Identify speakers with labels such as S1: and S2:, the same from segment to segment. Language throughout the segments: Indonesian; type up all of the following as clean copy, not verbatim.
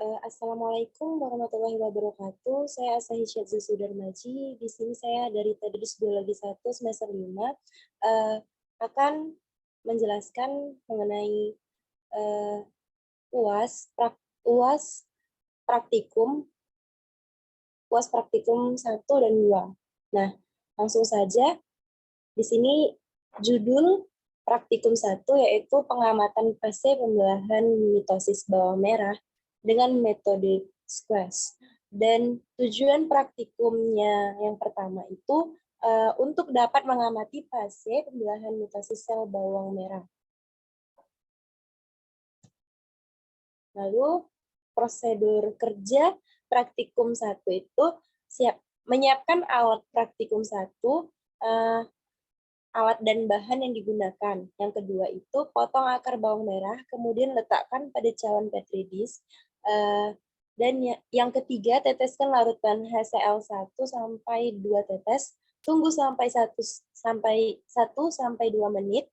S1: Assalamualaikum warahmatullahi wabarakatuh. Saya Asahi Syadzul Sudarmaji. Di sini saya dari Tadris Biologi 1 semester 5 akan menjelaskan mengenai eh, UAS UAS praktikum UAS praktikum 1 dan 2. Nah, langsung saja di sini judul praktikum 1 yaitu pengamatan fase pembelahan mitosis bawang merah dengan metode squash. Dan tujuan praktikumnya yang pertama itu untuk dapat mengamati fase pembelahan mitosis sel bawang merah. Lalu prosedur kerja praktikum 1 itu menyiapkan alat praktikum 1, alat dan bahan yang digunakan. Yang kedua itu potong akar bawang merah, kemudian letakkan pada cawan Petri dish. Dan yang ketiga, teteskan larutan HCl1 sampai 2 tetes. Tunggu sampai 1-2 menit.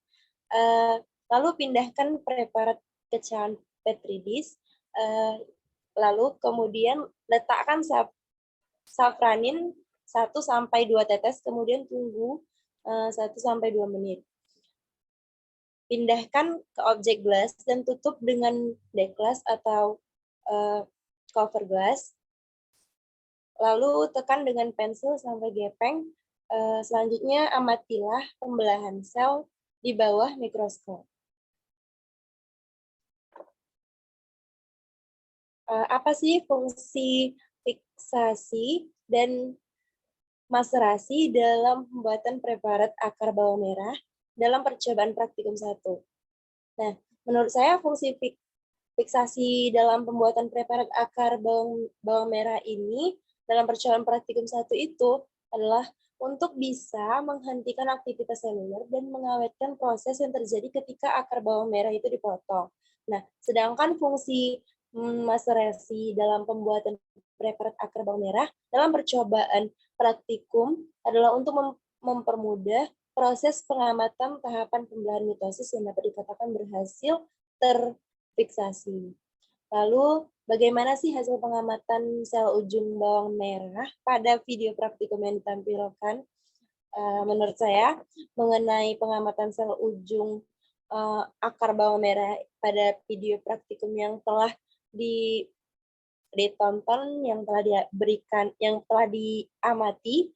S1: Lalu pindahkan preparat ke cawan Petri dish. Lalu kemudian letakkan safranin 1-2 tetes, kemudian tunggu 1-2 menit. Pindahkan ke objek gelas dan tutup dengan deklas atau cover glass. Lalu tekan dengan pensil sampai gepeng. Selanjutnya amatilah pembelahan sel di bawah mikroskop. Apa sih fungsi fiksasi dan maserasi dalam pembuatan preparat akar bawang merah dalam percobaan praktikum 1? Nah, menurut saya fungsi fiksasi dalam pembuatan preparat akar bawang merah ini dalam percobaan praktikum 1 itu adalah untuk bisa menghentikan aktivitas seluler dan mengawetkan proses yang terjadi ketika akar bawang merah itu dipotong. Nah, sedangkan fungsi maserasi dalam pembuatan preparat akar bawang merah dalam percobaan praktikum adalah untuk mempermudah proses pengamatan tahapan pembelahan mitosis yang dapat dikatakan berhasil terfiksasi. Lalu, bagaimana sih hasil pengamatan sel ujung bawang merah pada video praktikum yang ditampilkan? Menurut saya, mengenai pengamatan sel ujung akar bawang merah pada video praktikum yang telah ditonton, yang telah diberikan, yang telah diamati,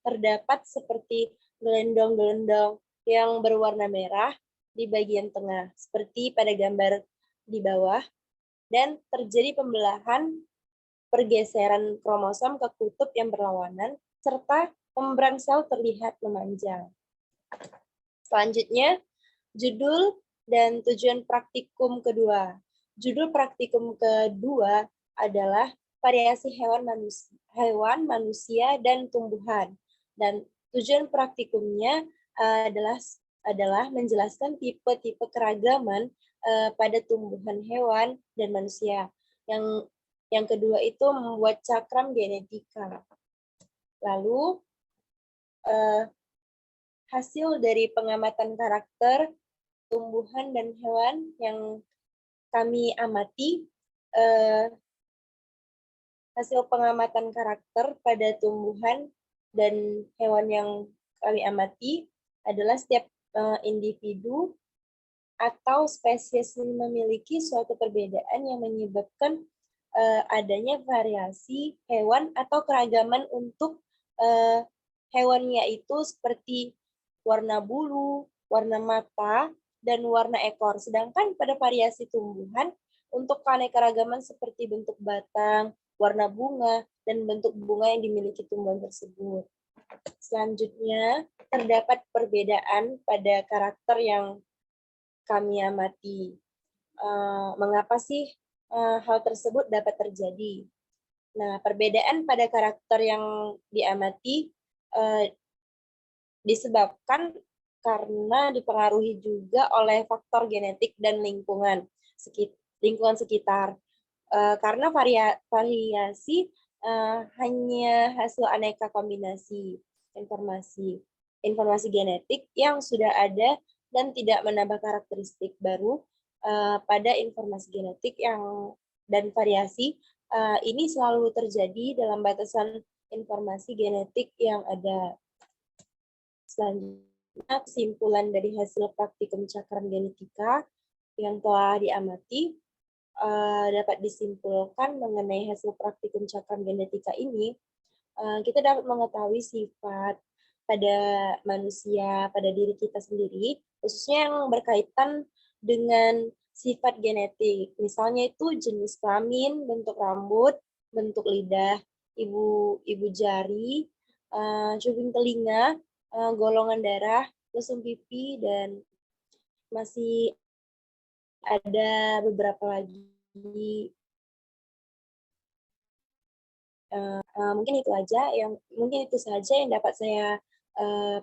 S1: terdapat seperti gelendong-gelendong yang berwarna merah di bagian tengah, seperti pada gambar di bawah, dan terjadi pembelahan pergeseran kromosom ke kutub yang berlawanan, serta membran sel terlihat memanjang. Selanjutnya, judul dan tujuan praktikum kedua. Judul praktikum kedua adalah variasi hewan, manusia, dan tumbuhan. Dan tujuan praktikumnya adalah menjelaskan tipe-tipe keragaman pada tumbuhan, hewan, dan manusia. Yang kedua itu membuat cakram genetika. Lalu hasil dari pengamatan karakter tumbuhan dan hewan yang kami amati, hasil pengamatan karakter pada tumbuhan dan hewan yang kami amati adalah setiap individu atau spesies memiliki suatu perbedaan yang menyebabkan adanya variasi hewan atau keragaman untuk hewannya itu seperti warna bulu, warna mata, dan warna ekor. Sedangkan pada variasi tumbuhan, untuk keanekaragaman seperti bentuk batang, warna bunga, dan bentuk bunga yang dimiliki tumbuhan tersebut. Selanjutnya, terdapat perbedaan pada karakter yang kami amati. Mengapa sih hal tersebut dapat terjadi? Nah, perbedaan pada karakter yang diamati disebabkan karena dipengaruhi juga oleh faktor genetik dan lingkungan sekitar. Karena variasi hanya hasil aneka kombinasi informasi genetik yang sudah ada dan tidak menambah karakteristik baru pada informasi genetik yang dan variasi ini selalu terjadi dalam batasan informasi genetik yang ada. Selanjutnya, kesimpulan dari hasil praktikum cakram genetika yang telah diamati dapat disimpulkan mengenai hasil praktikum cakram genetika ini, kita dapat mengetahui sifat pada manusia, pada diri kita sendiri, khususnya yang berkaitan dengan sifat genetik. Misalnya itu jenis kelamin, bentuk rambut, bentuk lidah, ibu jari, cubing telinga, golongan darah, lesung pipi, dan masih ada beberapa lagi. Mungkin itu saja yang dapat saya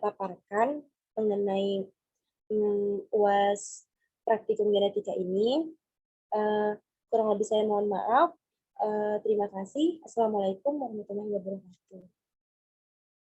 S1: paparkan mengenai UAS praktikum genetika ini. Kurang lebih saya mohon maaf. Terima kasih. Assalamualaikum warahmatullahi wabarakatuh.